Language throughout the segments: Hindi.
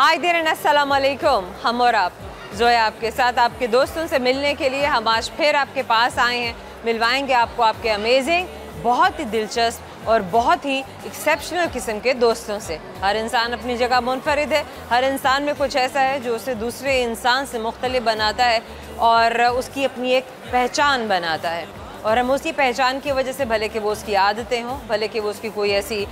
हाय देर अस्सलाम वालेकुम। हम और आप जोया आपके साथ आपके दोस्तों से मिलने के लिए हम आज फिर आपके पास आए हैं। मिलवाएंगे आपको आपके अमेजिंग, बहुत ही दिलचस्प और बहुत ही एक्सेप्शनल किस्म के दोस्तों से। हर इंसान अपनी जगह मुनफरिद है, हर इंसान में कुछ ऐसा है जो उसे दूसरे इंसान से मुख्तलिफ बनाता है और उसकी अपनी एक पहचान बनाता है। और हम उसी पहचान की वजह से, भले कि वो उसकी आदतें हों, भले कि वो उसकी कोई ऐसी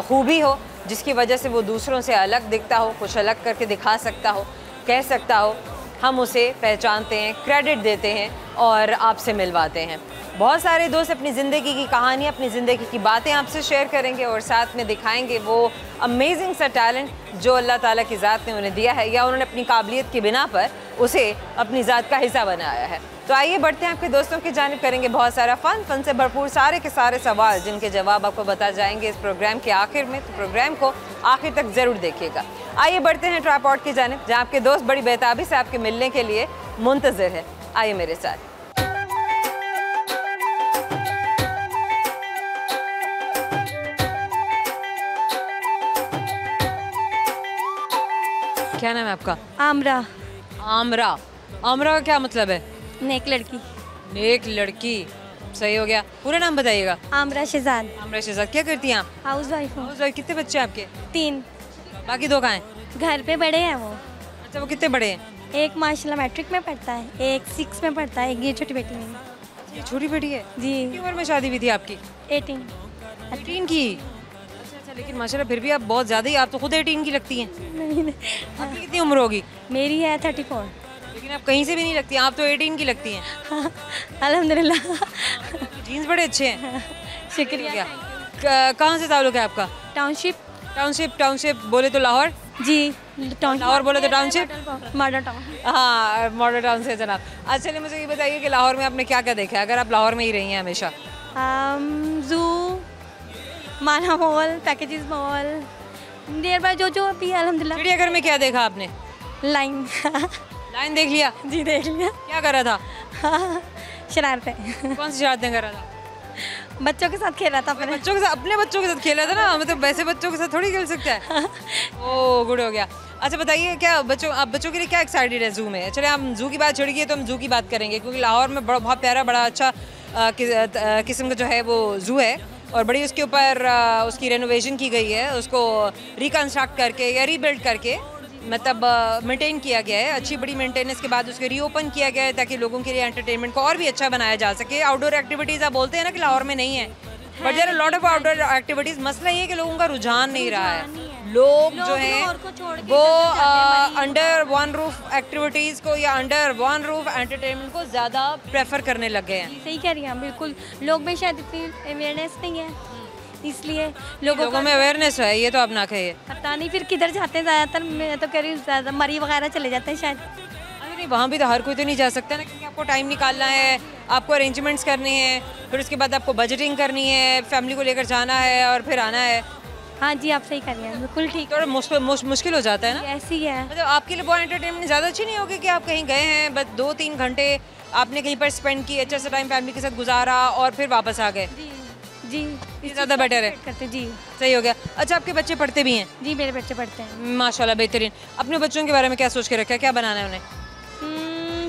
खूबी हो जिसकी वजह से वो दूसरों से अलग दिखता हो, कुछ अलग करके दिखा सकता हो, कह सकता हो, हम उसे पहचानते हैं, क्रेडिट देते हैं और आपसे मिलवाते हैं। बहुत सारे दोस्त अपनी ज़िंदगी की कहानियाँ, अपनी ज़िंदगी की बातें आपसे शेयर करेंगे और साथ में दिखाएंगे वो अमेजिंग सा टैलेंट जो अल्लाह ताला की ज़ात ने उन्हें दिया है या उन्होंने अपनी काबिलियत की बिना पर उसे अपनी ज़ात का हिस्सा बनाया है। तो आइए बढ़ते हैं आपके दोस्तों की जानिब, करेंगे बहुत सारा फ़न से भरपूर सारे के सारे सवाल जिनके जवाब आपको बता जाएंगे इस प्रोग्राम के आखिर में। तो प्रोग्राम को आखिर तक ज़रूर देखिएगा। आइए बढ़ते हैं ट्राइपॉड की जानिब, जहाँ आपके दोस्त बड़ी बेताबी से आपके मिलने के लिए मुंतज़िर है। आइए मेरे साथ। क्या नाम है आपका? आमरा। आमरा। आमरा का क्या मतलब है? नेक लड़की। नेक लड़की, सही हो गया। पूरा नाम बताइएगा। आमरा शहजाद। आमरा शहजाद। क्या करती हैं आप? हाउस वाइफ हूँ। House wife. कितने बच्चे हैं आपके? 3। बाकी 2 कहाँ हैं? घर पे बड़े हैं वो। अच्छा, वो कितने बड़े हैं? एक माशाल्लाह मैट्रिक में पढ़ता है, एक 6 में पढ़ता है, एक ये छोटी बेटी है। ये छोटी बेटी है जी। कितनी उम्र में शादी हुई थी आपकी? 18 की। अच्छा, लेकिन माशाल्लाह फिर भी आप बहुत ज़्यादा ही, आप तो खुद 18 की लगती हैं। नहीं। आपकी कितनी उम्र होगी? मेरी है 34। लेकिन आप कहीं से भी नहीं लगती हैं, आप तो 18 की लगती हैं। हाँ, अल्हम्दुलिल्लाह। जीन्स बड़े अच्छे हैं। शुक्रिया। कहाँ से ताल्लुक है आपका? टाउनशिप। टाउनशिप बोले तो लाहौर? जी। लाहौर बोले तो टाउनशिप? Model town. हाँ, मॉडल टाउन से जनाब। अच्छा, चलिए मुझे ये बताइए कि लाहौर में आपने क्या क्या देखा है, अगर आप लाहौर में ही रही हैं हमेशा? जू, माना mall, packages mall, near by जो भी अल्हम्दुलिल्लाह। चिड़ियाघर में क्या देखा आपने? लाइन। लाइन देख लिया? जी देख लिया। क्या कर रहा था? शरारतें। कौन सी शरारतें कर रहा था? बच्चों के साथ खेल रहा था अपने बच्चों के साथ। अपने बच्चों के साथ खेला था ना, मतलब वैसे बच्चों के साथ थोड़ी खेल सकता है। ओह, गुड हो गया। अच्छा बताइए, क्या आप बच्चों के लिए क्या एक्साइटेड है ज़ू में? चलिए, हम ज़ू की बात छोड़िए तो हम ज़ू की बात करेंगे, क्योंकि लाहौर में बहुत प्यारा, बड़ा अच्छा किस्म का जो है वो ज़ू है और बड़ी उसके ऊपर उसकी रेनोवेशन की गई है, उसको रिकन्स्ट्रक्ट करके या रीबिल्ड करके मतलब मेंटेन किया गया है। अच्छी बड़ी मेंटेनेंस के बाद उसको रीओपन किया गया है ताकि लोगों के लिए एंटरटेनमेंट को और भी अच्छा बनाया जा सके। आउटडोर एक्टिविटीज़ आप बोलते हैं ना कि लाहौर में नहीं है, but there are lot of outdoor activities. मसला ये है कि लोगों का रुझान नहीं रहा है। लोग जो हैं वो अंडर वन रूफ एक्टिविटीज़ को या अंडर वन रूफ एंटरटेनमेंट को ज़्यादा प्रेफर करने लग गए हैं। सही कह रही हैं बिल्कुल। लोग में शायद इतनी अवेयरनेस नहीं है, इसलिए लोगों में अवेयरनेस है, ये तो आप ना कहिए। पता नहीं फिर किधर जाते हैं ज़्यादातर। मैं तो कह रही हूँ ज़्यादा मरी वगैरह चले जाते हैं शायद। अरे नहीं, वहाँ भी तो हर कोई तो नहीं जा सकता ना, क्योंकि आपको टाइम निकालना है, आपको अरेंजमेंट्स करने हैं, फिर उसके बाद आपको बजटिंग करनी है, फैमिली को लेकर जाना है और फिर आना है। हाँ जी, आप सही कर रही हैं, बिल्कुल ठीक। थोड़ा मुश्किल हो जाता है ना। ऐसी है, मतलब आपके लिए वो एंटरटेनमेंट ज़्यादा अच्छी नहीं होगी कि आप कहीं गए हैं, बस 2-3 घंटे आपने कहीं पर स्पेंड किए, अच्छा सा टाइम फैमिली के साथ गुजारा और फिर वापस आ गए। जी, ये ज़्यादा बेटर है। करते जी। सही हो गया। अच्छा, आपके बच्चे पढ़ते भी हैं? जी, मेरे बच्चे पढ़ते हैं। माशाल्लाह, बेहतरीन। अपने बच्चों के बारे में क्या सोच के रखा है, क्या बनाना है उन्हें?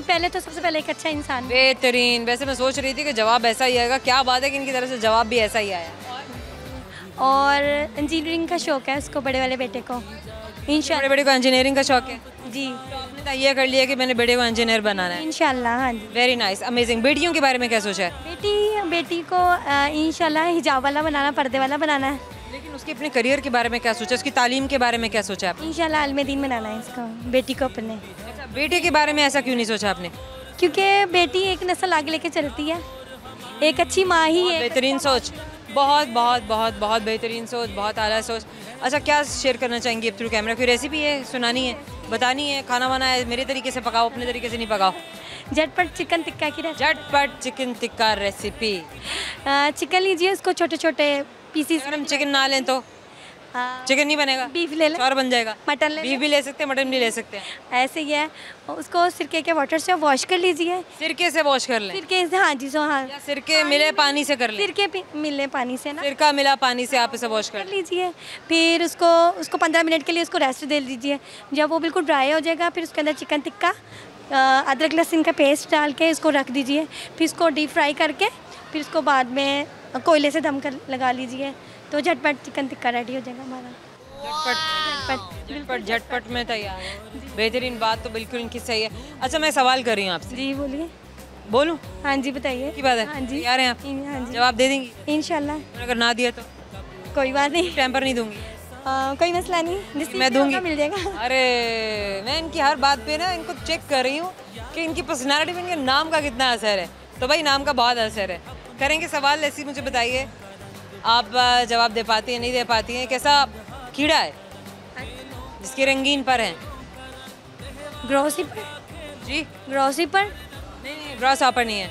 पहले तो सबसे पहले एक अच्छा इंसान। बेहतरीन। वैसे मैं सोच रही थी कि जवाब ऐसा ही आएगा, क्या बात है कि इनकी तरफ से जवाब भी ऐसा ही आया। और इंजीनियरिंग का शौक है उसको, बड़े वाले बेटे को। बड़े बेटे को इंजीनियरिंग का शौक है जी। तो आपने तो ये कर लिया कि मैंने बेटे को इंजीनियर बनाना है। इंशाल्लाह। हाँ जी, वेरी नाइस, अमेजिंग। बेटियों के बारे में क्या सोचा है? बेटी को इंशाल्लाह हिजाब वाला बनाना, पर्दे वाला बनाना है। लेकिन उसके अपने करियर के बारे में क्या सोचा, उसकी तालीम के बारे में क्या सोचा आपने? इंशाल्लाह आलिम-ए-दीन बनाना है इसको, बेटी को अपने। अच्छा, बेटे के बारे में ऐसा क्यों नहीं सोचा आपने? क्योंकि बेटी एक नस्ल आगे लेके चलती है, एक अच्छी माँ ही है। बेहतरीन सोच, बहुत बहुत बहुत बहुत बेहतरीन सोच, बहुत आला सोच। अच्छा, क्या शेयर करना चाहेंगी अब थ्रू कैमरा? कोई रेसिपी है, सुनानी है, बतानी है, खाना वाना है? मेरे तरीके से पकाओ, अपने तरीके से नहीं पकाओ। झटपट चिकन टिक्का की रेसिपी। झटपट चिकन टिक्का रेसिपी। चिकन लीजिए, उसको छोटे छोटे पीसीस। अगर हम चिकन ना लें तो? चिकन नहीं बनेगा, बीफ ले लें, और बन जाएगा। मटन ले बीफ भी ले सकते हैं, मटन भी ले सकते हैं। ऐसे ही है, उसको सिरके के वाटर से वॉश कर लीजिए। सिरके से वॉश कर लें सिरके से, हाँ जी, हाँ, या सिरके मिले पानी से कर लें? सिरके मिले पानी से ना, सिरका मिला पानी से आप इसे वॉश कर कर लीजिए। फिर उसको 15 मिनट के लिए उसको रेस्ट दे लीजिए। जब वो बिल्कुल ड्राई हो जाएगा, फिर उसके अंदर चिकन टिक्का, अदरक लहसुन का पेस्ट डाल के इसको रख दीजिए। फिर इसको डीप फ्राई करके फिर इसको बाद में कोयले से दम कर लगा लीजिए, तो झटपट चिकन टिक्का रेडी हो जाएगा हमारा। झटपट में तैयार है। बेहतरीन बात तो बिल्कुल इनकी सही है। अच्छा, मैं सवाल कर रही हूँ आपसे। जी बोलिए। बोलूँ? हाँ जी बताइए। की बात है? हाँ जी, तैयार हैं आप? हाँ जी, जवाब दे देंगी? इंशाल्लाह। और अगर ना दिया तो कोई बात नहीं, टेम्पर नहीं दूंगी? कोई मसला नहीं, जिससे मैं दूंगी, मिल जाएगा। अरे मैं इनकी हर बात पे ना इनको चेक कर रही हूँ कि इनकी पर्सनालिटी में इनके नाम का कितना असर है। तो भाई नाम का बहुत असर है। करेंगे सवाल। ऐसी मुझे बताइए, आप जवाब दे पाती हैं, नहीं दे पाती हैं? कैसा कीड़ा है जिसके रंगीन पर हैं? ग्रॉसी पर जी, ग्रॉसी पर नहीं, ग्रास हॉपर नहीं है।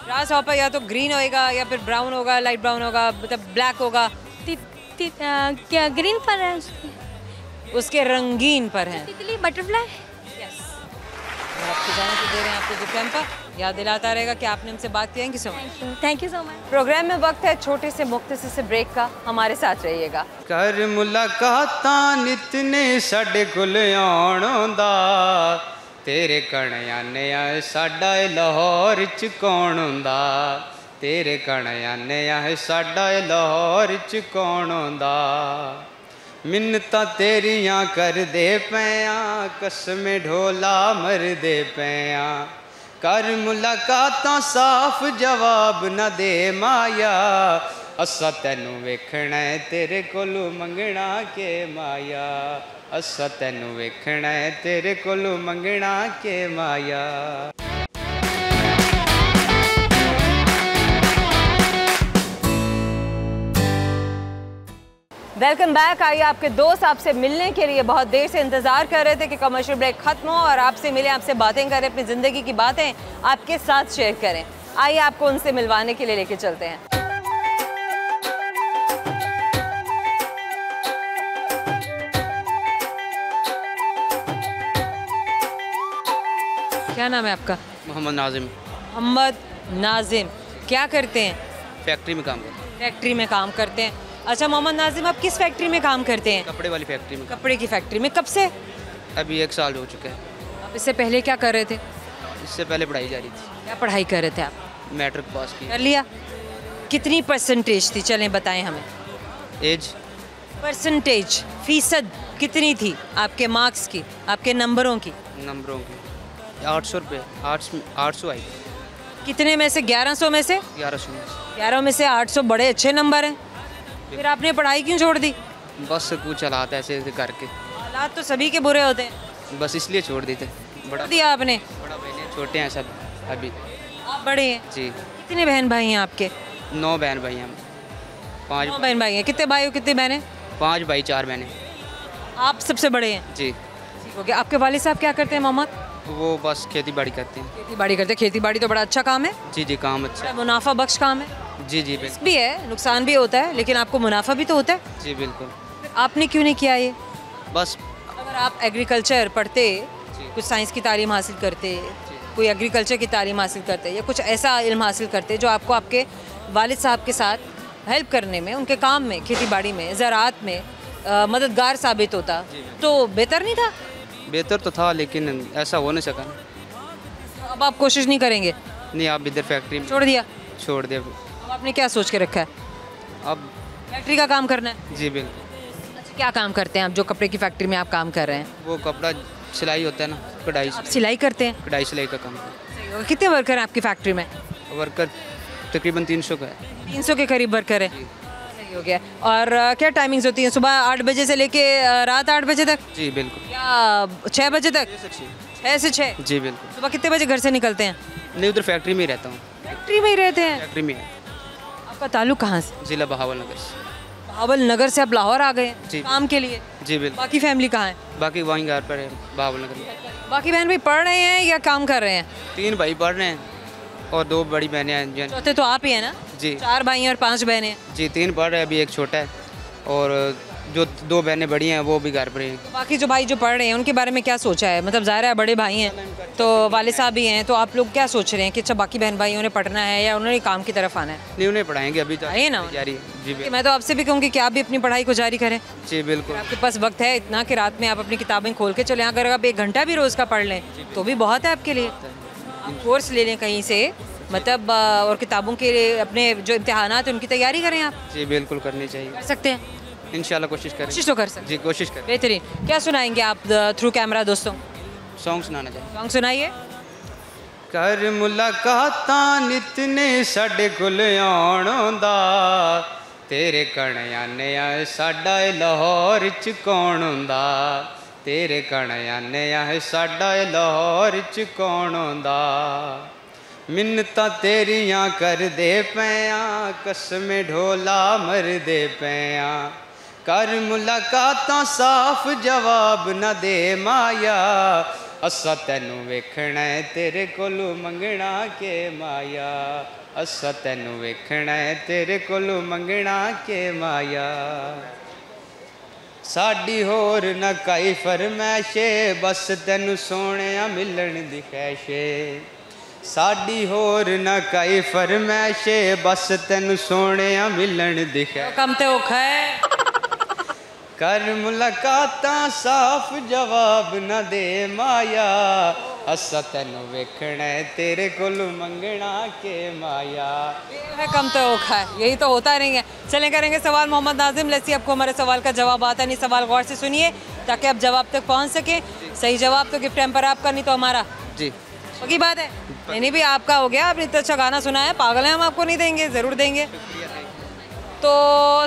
ग्रास हॉपर या तो ग्रीन होएगा या फिर ब्राउन होगा, लाइट ब्राउन होगा, मतलब ब्लैक होगा। क्या ग्रीन पर है? उसके रंगीन पर हैं। तितली, बटरफ्लाई। आपके जाने से दे रहे हैं आपको गिफ्ट हैम्पर। याद दिलाता रहेगा कि आपने हमसे बात की। Thank you so much. Program में वक्त है छोटे से मुख्तसर से ब्रेक का, हमारे साथ रहिएगा। कर मुलाकातां नितने साडे कोल आउंदा, तेरे कण आने आ साडा लाहौर च कौन हुंदा, तेरे कण आने आ साडा लाहौर च कौन हुंदा, मिन्नतां तेरियां कर दे पैया, कसमें ढोला मर दे पैया, कर मुलाकातां साफ जवाब न दे माया, असा तैनू वेखना है तेरे कोलू मंगना के माया, असा तैनू वेखना है तेरे कोलू मंगना के माया। Welcome back. आइए, आपके दोस्त आपसे मिलने के लिए बहुत देर से इंतज़ार कर रहे थे कि कमर्शियल ब्रेक ख़त्म हो और आपसे मिले, आपसे बातें करें, अपनी ज़िंदगी की बातें आपके साथ शेयर करें। आइए आपको उनसे मिलवाने के लिए लेके चलते हैं। क्या नाम है आपका? मोहम्मद नाजिम। मोहम्मद नाजिम, क्या करते हैं? फैक्ट्री में काम करते हैं। फैक्ट्री में काम करते हैं। अच्छा मोहम्मद नाजिम, आप किस फैक्ट्री में काम करते हैं? कपड़े वाली फैक्ट्री में। कपड़े की फैक्ट्री में। कब से? अभी 1 साल हो चुका है। आप इससे पहले क्या कर रहे थे? इससे पहले पढ़ाई जारी थी। क्या पढ़ाई कर रहे थे आप? मैट्रिक पास की। कर लिया? कितनी परसेंटेज थी, चलें बताएं हमें। एज परसेंटेज, फीसद कितनी थी आपके मार्क्स की, आपके नंबरों की? नंबरों की 800 रुपये, 800 आई। कितने में से? 1100 में से? 1100 में। 11 में से 800 बड़े अच्छे नंबर हैं। फिर आपने पढ़ाई क्यों छोड़ दी? बस कुछ हालात ऐसे ऐसे करके, हालात तो सभी के बुरे होते हैं। बस इसलिए छोड़ दी थे। बड़ा दिया आपने? बड़ा बहने छोटे हैं सब अभी। आप बड़े हैं? जी। कितने बहन भाई हैं आपके? 9 बहन भाई हैं हम। 9 बहन भाई हैं। कितने भाई हो, कितने बहनें? 5 भाई 4 बहनें। आप सबसे बड़े हैं? जी। ठीक हो गया। आपके वालिद साहब क्या करते हैं मोहम्मद? वो बस खेती बाड़ी करते हैं। खेती बाड़ी करते हैं। खेती बाड़ी तो बड़ा अच्छा काम है। जी जी, काम अच्छा बड़ा मुनाफा बख्श काम है। जी जी बिल्कुल। भी है, नुकसान भी होता है, लेकिन आपको मुनाफा भी तो होता है। जी बिल्कुल। फिर आपने क्यों नहीं किया ये? बस अगर आप एग्रीकल्चर पढ़ते, कुछ साइंस की तालीम हासिल करते, कोई एग्रीकल्चर की तालीम हासिल करते या कुछ ऐसा इल्म हासिल करते जो आपको आपके वालिद साहब के साथ हेल्प करने में, उनके काम में, खेती बाड़ी में, ज़राअत में मददगार साबित होता, तो बेहतर नहीं था? बेहतर तो था, लेकिन ऐसा हो नहीं सका। तो अब आप कोशिश नहीं करेंगे? नहीं, आप इधर फैक्ट्री में छोड़ दिया? छोड़ दिया। अब आपने क्या सोच के रखा है? अब फैक्ट्री का काम करना है? जी बिल्कुल। अच्छा, क्या काम करते हैं आप जो कपड़े की फैक्ट्री में आप काम कर रहे हैं? वो कपड़ा सिलाई होता है ना, कढ़ाई। आप सिलाई करते हैं? कढ़ाई सिलाई का काम। कितने वर्कर हैं आपकी फैक्ट्री में? वर्कर तकरीबन 300 का है। 300 के करीब वर्कर है। सही हो गया। और क्या टाइमिंग्स होती हैं? सुबह 8 बजे से लेके रात 8 बजे तक? जी बिल्कुल। या 6 बजे तक? 6 से 6? जी बिल्कुल। सुबह कितने बजे घर से निकलते हैं? नहीं, उधर फैक्ट्री में ही रहता हूँ। फैक्ट्री में ही रहते हैं? फैक्ट्री में है। आपका ताल्लुक कहाँ से? ज़िला बहावल नगर से। बहावल नगर से आप लाहौर आ गए जी। काम के लिए? जी बिल्कुल। बाकी फैमिली कहाँ है? बाकी वहीं घर पर है, बहावल नगर में। बाकी बहन भाई पढ़ रहे हैं या काम कर रहे हैं? 3 भाई पढ़ रहे हैं और 2 बड़ी बहनें हैं। चौथे तो आप ही हैं ना? जी। 4 भाई और 5 बहनें। जी, 3 पढ़ रहे हैं, अभी एक छोटा है और जो 2 बहनें बड़ी हैं वो भी घर पर हैं। तो बाकी जो भाई जो पढ़ रहे हैं उनके बारे में क्या सोचा है? मतलब ज़ाहिर है बड़े भाई हैं तो वाले साहब भी हैं, तो आप लोग क्या सोच रहे हैं कि अच्छा बाकी बहन भाइयों ने पढ़ना है या उन्होंने काम की तरफ आना है? नहीं, उन्हें पढ़ाएंगे अभी आइए ना। जारी। जी कि मैं तो आपसे भी कहूँगी कि आप भी अपनी पढ़ाई को जारी करें। जी बिल्कुल। आपके पास वक्त है इतना कि रात में आप अपनी किताबें खोल के चलें, अगर आप 1 घंटा भी रोज़ का पढ़ लें तो भी बहुत है आपके लिए। आप कोर्स ले लें कहीं से, मतलब और किताबों के अपने जो इम्तिहानात हैं उनकी तैयारी करें आप। जी बिल्कुल करनी चाहिए, कर सकते हैं, इंशाल्लाह कोशिश करें। कोशिश तो कर सकते जी कोशिश करें। बेहतरीन। क्या सुनाएंगे आप थ्रू कैमरा दोस्तों? सॉन्ग सुनाना चाहिए। सॉन्ग सुनाइए। कर मुलाकातां नित ने साडे कोल आउण दा, तेरे कणियां ने साडा लाहौर च कौन हुंदा, तेरे कणियां ने साडा लाहौर च कौन हुंदा। मिन्नतां तेरियां करदे पैयां, कसमें ढोला मरदे पैयां, कर मुलाकातां साफ जवाब न दे माया, असा तैनू वेखना है तेरे कोलू मंगना के माया, असा तैनू वेखना है तेरे कोलू मंगना के माया। साडी होर न काई फरमैशे, बस तैनू सोहणिया मिलन दी ख्वाहिशे, साडी होर न काई फरमैशे, बस तैनू सोहणिया मिलन दी ख्वाहिशे। कम ते औखा है। कर मुलाकातां साफ जवाब न दे माया, असा तैनू वेखना है तेरे कोलू मंगना के माया। है कम तो औखा है, यही तो होता नहीं है। चलें करेंगे सवाल मोहम्मद नाजिम लेसी। आपको हमारे सवाल का जवाब आता नहीं, सवाल गौर से सुनिए ताकि आप जवाब तक पहुंच सकें। सही जवाब तो गिफ्ट हैम्पर आपका, नहीं तो हमारा। जी पक्की बात है? नहीं भी आपका हो गया। आपने इतना अच्छा गाना सुना है, पागल है हम आपको नहीं देंगे, ज़रूर देंगे। तो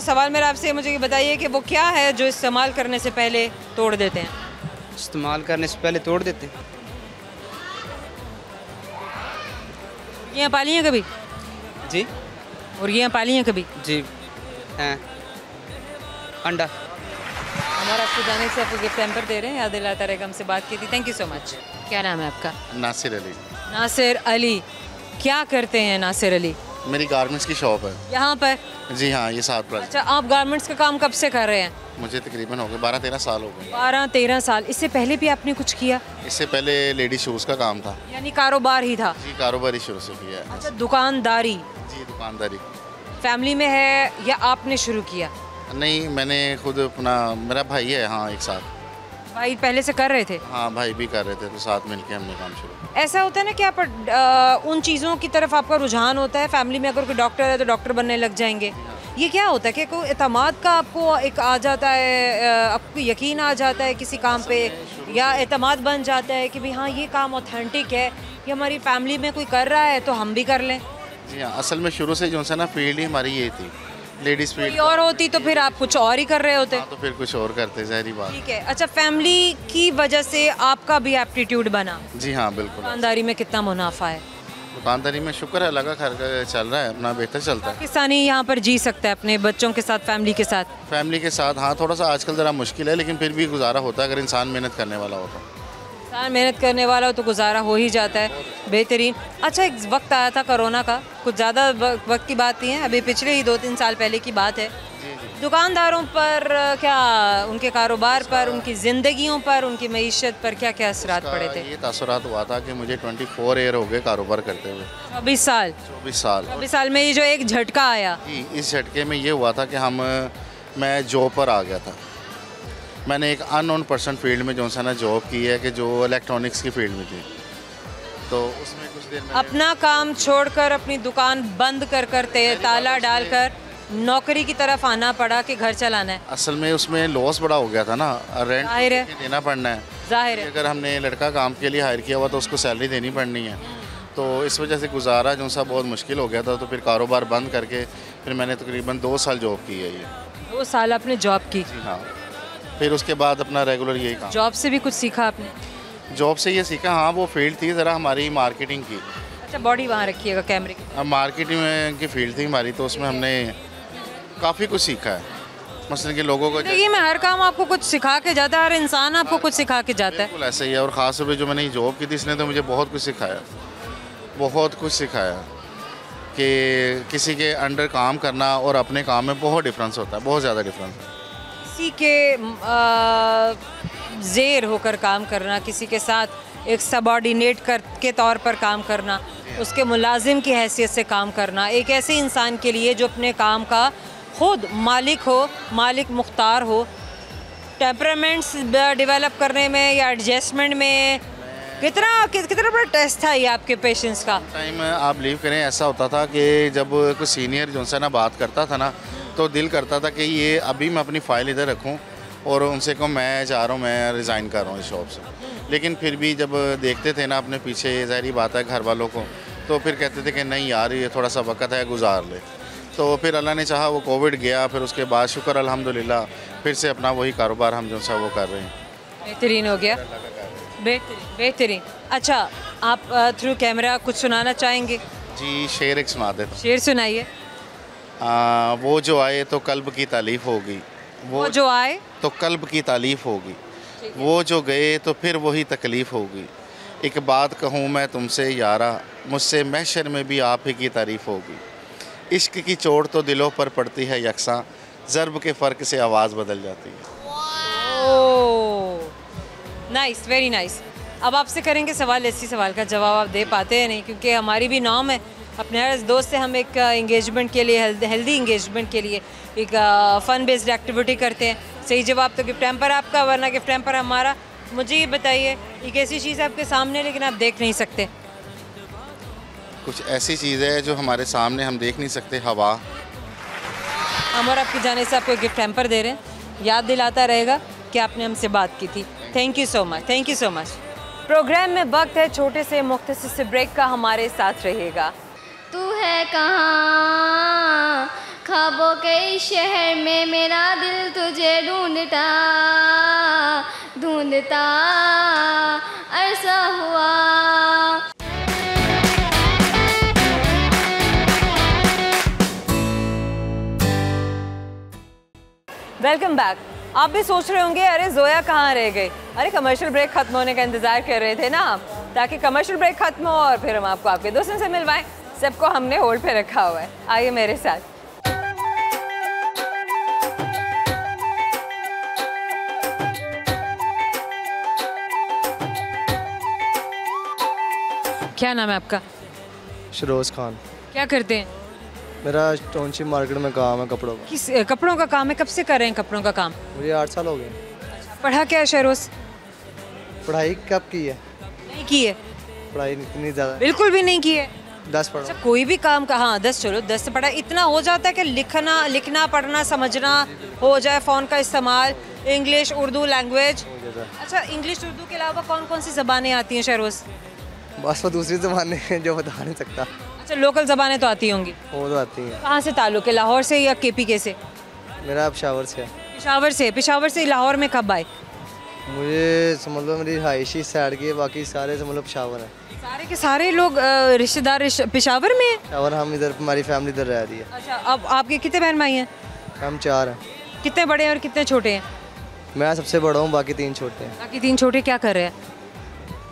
सवाल मेरा आपसे मुझे ये बताइए कि वो क्या है जो इस्तेमाल करने से पहले तोड़ देते हैं? इस्तेमाल करने से पहले तोड़ देते हैं। ये पाली हैं कभी? जी। और ये पाली हैं कभी? जी हैं। अंडा। हमारा आपको जाने से आपको गिफ्ट हैम्पर दे रहे हैं। याद अल्लाह ताला हमसे बात की थी। Thank you so much. क्या नाम है आपका? नासिर अली। नासिर अली। क्या करते हैं नासिर अली? मेरी गारमेंट्स की शॉप है यहाँ पर? जी हाँ, ये 7 प्लस। अच्छा, आप गारमेंट्स का काम कब से कर रहे हैं? मुझे तकरीबन हो गए 12-13 साल हो गए। 12-13 साल। इससे पहले भी आपने कुछ किया? इससे पहले लेडी शूज़ का काम था। यानी कारोबार ही था? जी, कारोबार ही शुरू से किया है। अच्छा, दुकानदारी? जी, दुकानदारी। फैमिली में है या आपने शुरू किया? नहीं, मैंने खुद अपना, मेरा भाई है हाँ एक साथ। भाई पहले से कर रहे थे? हाँ, भाई भी कर रहे थे तो साथ मिलके हमने काम शुरू किया। ऐसा होता है ना कि आप उन चीज़ों की तरफ आपका रुझान होता है। फैमिली में अगर कोई डॉक्टर है तो डॉक्टर बनने लग जाएंगे। ये क्या होता है कि कोई एतमाद का आपको एक आ जाता है, आपको यकीन आ जाता है किसी काम पे, या एतमाद बन जाता है कि भाई हाँ ये काम ऑथेंटिक है, ये हमारी फैमिली में कोई कर रहा है तो हम भी कर लें? जी हाँ, असल में शुरू से जो है ना फील्ड ही हमारी ये थी, लेडीज़ फील्ड। कोई और होती तो फिर आप कुछ और ही कर रहे होते। हाँ, तो फिर कुछ और करते, ज़ाहिर बात। ठीक है। अच्छा, फैमिली की वजह से आपका भी एप्टीट्यूड बना? जी हाँ बिल्कुल। दुकानदारी में कितना मुनाफा है? दुकानदारी में शुक्र है, लगा खैर चल रहा है अपना, बेहतर चलता है। पाकिस्तानी यहाँ पर जी सकता है अपने बच्चों के साथ, फैमिली के साथ? फैमिली के साथ हाँ, थोड़ा सा आजकल ज़रा मुश्किल है, लेकिन फिर भी गुजारा होता है अगर इंसान मेहनत करने वाला हो तो। इंसान मेहनत करने वाला हो तो गुजारा हो ही जाता है। बेहतरीन। अच्छा, एक वक्त आया था कोरोना का, कुछ ज़्यादा वक्त की बात नहीं है, अभी पिछले ही 2-3 साल पहले की बात है। दुकानदारों पर क्या, उनके कारोबार पर, उनकी ज़िंदगियों पर, उनकी मईशत पर क्या क्या असरात पड़े थे? ये तासुरात हुआ था कि मुझे 24 ईयर हो गए कारोबार करते हुए। 24 साल? 24 साल। 24 साल में ये जो एक झटका आया? जी, इस झटके में ये हुआ था कि मैं जॉब पर आ गया था। मैंने एक अननोन पर्सन फील्ड में जो सा ना जॉब की है कि जो इलेक्ट्रॉनिक्स की फील्ड में थी, तो उसमें कुछ देर में अपना काम छोड़कर अपनी दुकान बंद करते, ताला डालकर नौकरी की तरफ आना पड़ा कि घर चलाना है? असल में उसमें लॉस बड़ा हो गया था ना, रेंट जाहिर है, देना पड़ना है। जाहिर है। अगर हमने लड़का काम के लिए हायर किया हुआ तो उसको सैलरी देनी पड़नी है, तो इस वजह से गुजारा जो सा बहुत मुश्किल हो गया था। तो फिर कारोबार बंद करके फिर मैंने तकरीबन 2 साल जॉब की है। ये 2 साल आपने जॉब की? जी हाँ। फिर उसके बाद अपना रेगुलर यही काम। जॉब से भी कुछ सीखा आपने? जॉब से ये सीखा हाँ, वो फील्ड थी ज़रा हमारी मार्केटिंग की। अच्छा, बॉडी वहाँ रखिएगा कैमरे की। अब मार्केटिंग की फील्ड थी हमारी, तो उसमें हमने काफ़ी कुछ सीखा है। मसलन कि लोगों को जिंदगी में हर काम आपको कुछ सिखा के जाता है, हर इंसान आपको कुछ सिखा के जाता है। बिल्कुल ऐसा ही है। और ख़ास तौर पे जो मैंने जॉब की थी, इसने तो मुझे बहुत कुछ सिखाया, बहुत कुछ सिखाया कि किसी के अंडर काम करना और अपने काम में बहुत डिफरेंस होता है, बहुत ज़्यादा डिफरेंस है। किसी के ज़ेर होकर काम करना, किसी के साथ एक सबॉर्डिनेट के तौर पर काम करना, उसके मुलाजिम की हैसियत से काम करना, एक ऐसे इंसान के लिए जो अपने काम का खुद मालिक हो, मालिक मुख्तार हो, टेम्परामेंट्स डेवलप करने में या एडजस्टमेंट में कितना बड़ा टेस्ट था ये आपके पेशेंस का? टाइम आप लीव करें, ऐसा होता था कि जब कोई सीनियर जो से ना बात करता था ना, तो दिल करता था कि ये अभी मैं अपनी फ़ाइल इधर रखूं और उनसे कहूँ मैं जा रहा हूँ, मैं रिज़ाइन कर रहा हूँ इस जॉब से। लेकिन फिर भी जब देखते थे ना अपने पीछे, ज़ाहिरी बात है घर वालों को, तो फिर कहते थे कि नहीं यार ये थोड़ा सा वक्त है, गुजार ले। तो फिर अल्लाह ने चाहा वो कोविड गया, फिर उसके बाद शुक्र अल्हम्दुलिल्लाह फिर से अपना वही कारोबार हम जो सा वो कर रहे हैं। बेहतरीन हो गया, बेहतरीन। अच्छा, आप थ्रू कैमरा कुछ सुनाना चाहेंगे? जी, शेर एक सुना देता। शेर सुनाइए। वो जो आए तो कल्ब की तालीफ होगी, वो जो आए तो कल्ब की तालीफ होगी, वो जो गए तो फिर वही तकलीफ़ होगी। एक बात कहूँ मैं तुमसे यारा, मुझसे महशर में भी आप ही की तारीफ़ होगी। इश्क की चोट तो दिलों पर पड़ती है यकसां, ज़र्ब के फ़र्क से आवाज़ बदल जाती है। ओह, नाइस, वेरी नाइस। अब आपसे करेंगे सवाल, ऐसी सवाल का जवाब आप दे पाते हैं नहीं, क्योंकि हमारी भी नॉर्म है, अपने हर दोस्त से हम एक इंगेजमेंट के लिए, हेल्दी इंगेजमेंट के लिए एक फ़न बेस्ड एक्टिविटी करते हैं। सही जवाब तो गिफ्ट हैम्पर आपका, वरना गिफ्ट हैम्पर हमारा। मुझे ये बताइए, एक ऐसी चीज़ आपके सामने लेकिन आप देख नहीं सकते। कुछ ऐसी चीज़ है जो हमारे सामने हम देख नहीं सकते, हवा। हम और आपकी जाने से आपको गिफ्ट हैम्पर दे रहे हैं, याद दिलाता रहेगा कि आपने हमसे बात की थी। Thank you so much, thank you so much. Program में वक्त है छोटे से मुख्तसर से ब्रेक का, हमारे साथ रहिएगा। तू है कहाँ ख्वाबों के इस शहर में, मेरा दिल तुझे ढूंढता ढूंढता अरसा हुआ। Welcome back. आप भी सोच रहे होंगे अरे जोया कहाँ रह गई? अरे कमर्शियल ब्रेक खत्म होने का इंतज़ार कर रहे थे ना आप, ताकि कमर्शियल ब्रेक खत्म हो और फिर हम आपको आपके दोस्तों से मिलवाएं। सबको हमने होल्ड पे रखा हुआ है, आइए मेरे साथ। क्या नाम है आपका? शरोज़ खान। क्या करते हैं? मेरा टाउनशिप मार्केट में काम है कपड़ों का। किस कपड़ों का काम है? कब से कर रहे हैं कपड़ों का काम? मुझे 8 साल हो गए। पढ़ा क्या है शरोज़? पढ़ाई कब की है? नहीं की है। पढ़ाई इतनी ज़्यादा बिल्कुल भी नहीं की है। 10 पढ़ा। अच्छा, कोई भी काम का, हाँ 10, चलो 10 से पढ़ा, इतना हो जाता है कि लिखना पढ़ना समझना हो जाए, फ़ोन का इस्तेमाल, इंग्लिश उर्दू लैंग्वेज। अच्छा, इंग्लिश उर्दू के अलावा कौन कौन सी ज़बानें आती हैं शरोज़? बस वो दूसरी ज़बानें हैं जो बता नहीं सकता। अच्छा, लोकल ज़बानें तो आती होंगी? वो तो आती हैं। कहाँ से ताल्लुक़ है, लाहौर से या KPK से? मेरा पेशावर से है। पेशावर से। पेशावर से लाहौर में कब आए? मुझे समझ लो मेरी रिहायशी साइड की, बाकी सारे समझ लो पेशावर हैं। सारे के सारे लोग रिश्तेदार पेशावर में हैं? पेशावर, हम इधर, हमारी फैमिली इधर रह रही है। अच्छा, अब आपके कितने बहन भाई हैं? हम 4 हैं। कितने बड़े हैं और कितने छोटे हैं? मैं सबसे बड़ा हूँ, बाकी 3 छोटे हैं। बाकी 3 छोटे क्या कर रहे हैं?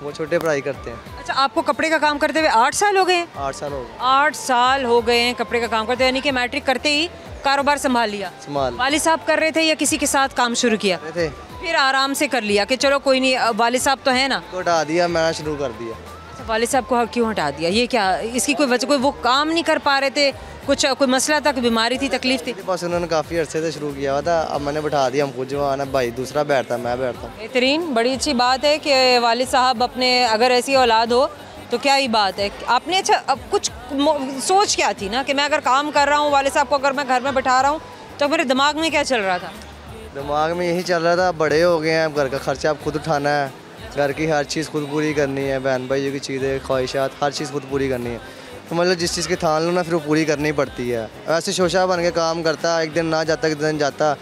वो छोटे पढ़ाई करते हैं। अच्छा, आपको कपड़े का काम करते हुए 8 साल हो गए हैं? 8 साल हो गए। 8 साल हो गए हैं कपड़े का काम करते, यानी कि मैट्रिक करते ही कारोबार संभाल लिया? संभाल। वालिद साहब कर रहे थे या किसी के साथ काम शुरू किया? थे। फिर आराम से कर लिया कि चलो कोई नहीं, वालिद साहब तो है ना, तो हटा दिया, मैंने शुरू कर दिया। अच्छा, वालिद साहब को क्यों हटा दिया? ये क्या, इसकी कोई वजह? कोई वो काम नहीं कर पा रहे थे, कुछ कोई मसला था, कोई बीमारी थी, तकलीफ थी? बस उन्होंने काफ़ी अरसे से शुरू किया हुआ था, अब मैंने बैठा दिया। हम खुद जो आना भाई दूसरा बैठता, मैं बैठता हूँ। बेहतरीन, बड़ी अच्छी बात है कि वालिद साहब अपने, अगर ऐसी औलाद हो तो क्या ही बात है। आपने अच्छा, अब कुछ सोच क्या थी ना कि मैं अगर काम कर रहा हूँ, वालिद साहब को अगर मैं घर में बैठा रहा हूँ, तो मेरे दिमाग में क्या चल रहा था? दिमाग में यही चल रहा था, बड़े हो गए हैं, घर का खर्चा अब खुद उठाना है, घर की हर चीज़ खुद पूरी करनी है, बहन भाइयों की चीज़ें, ख्वाहिशात, हर चीज़ खुद पूरी करनी है। तो मतलब जिस चीज़ की ठान लो ना, फिर वो पूरी करनी ही पड़ती है। ऐसे शोशा बन के काम करता, एक दिन ना जाता, एक दिन जाता,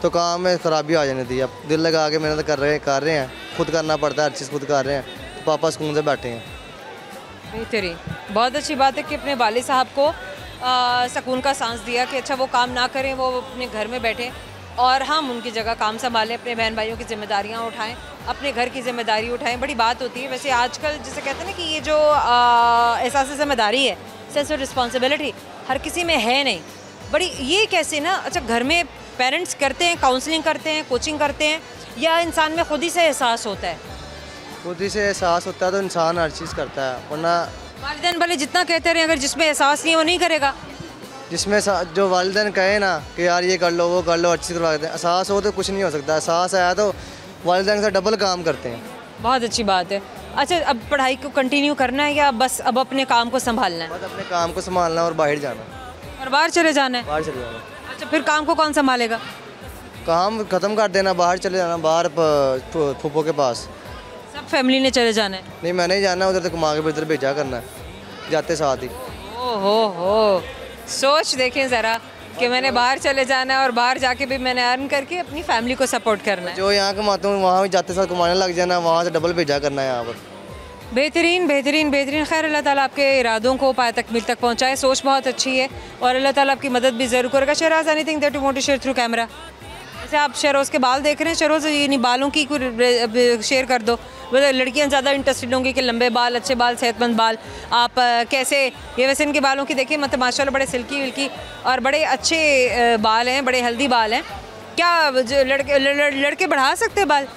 तो काम में ख़राबी आ जानी थी। अब दिल लगा के मेहनत कर रहे हैं, खुद करना पड़ता है, हर चीज़ खुद कर रहे हैं, तो पापा सुकून से बैठे हैं। बेहतरीन, बहुत अच्छी बात है कि अपने वालिद साहब को सुकून का सांस दिया कि अच्छा वो काम ना करें, वो अपने घर में बैठे और हम उनकी जगह काम संभालें, अपने बहन भाइयों की जिम्मेदारियां उठाएं, अपने घर की जिम्मेदारी उठाएं। बड़ी बात होती है वैसे आजकल, जिसे कहते हैं ना कि ये जो एहसास जिम्मेदारी है, सेंस ऑफ रिस्पॉन्सिबिलिटी, हर किसी में है नहीं। बड़ी ये कैसे ना, अच्छा घर में पेरेंट्स करते हैं, काउंसलिंग करते हैं, कोचिंग करते हैं, या इंसान में खुद ही से एहसास होता है? खुद ही से एहसास होता है तो इंसान हर चीज़ करता है, वरना वालिदैन भले जितना कहते रहे, अगर जिसमें एहसास नहीं है वो नहीं करेगा। जिसमें जो वालिदैन कहे ना कि यार ये कर लो वो कर लो, अच्छी चीज़ करवा देते हैं, एहसास हो तो कुछ नहीं हो सकता। एहसास आया तो वालिदैन के साथ डबल काम करते हैं। बहुत अच्छी बात है। अच्छा, अब पढ़ाई को कंटिन्यू करना है या बस अब अपने काम को संभालना है? बस अपने काम को संभालना और बाहर जाना, और बाहर चले जाना है? बाहर चले जाना। अच्छा, फिर काम को कौन संभालेगा? काम ख़त्म कर देना, बाहर चले जाना, बाहर फूफो के पास। सब फैमिली ने चले जाना है? नहीं, मैंने ही जाना, उधर तक कमा के इधर भेजा करना है, जाते साथ ही। हो सोच देखें ज़रा कि मैंने बाहर चले जाना है और बाहर जाके भी मैंने अर्न करके अपनी फैमिली को सपोर्ट करना है। जो यहाँ कमाता हूँ वहाँ भी जाते साथ कमाने लग जाना, वहाँ से डबल भेजा करना है यहाँ पर। बेहतरीन बेहतरीन बेहतरीन। खैर, अल्लाह ताला आपके इरादों को पाए तकमील तक पहुँचाए। सोच बहुत अच्छी है और अल्लाह ताला आपकी मदद भी ज़रूर करेगा। Shahraz, anything that you want to share through camera? जैसे आप शहरोज़ के बाल देख रहे हैं, शहरोज़ ये बालों की शेयर कर दो। मतलब लड़कियां ज़्यादा इंटरेस्टेड होंगी कि लंबे बाल, अच्छे बाल, सेहतमंद बाल। आप कैसे, ये वैसे इनके बालों की देखिए, मतलब माशाल्लाह बड़े सिल्की विल्की और बड़े अच्छे बाल हैं, बड़े हेल्दी बाल हैं। क्या लड़के बढ़ा सकते हैं बाल?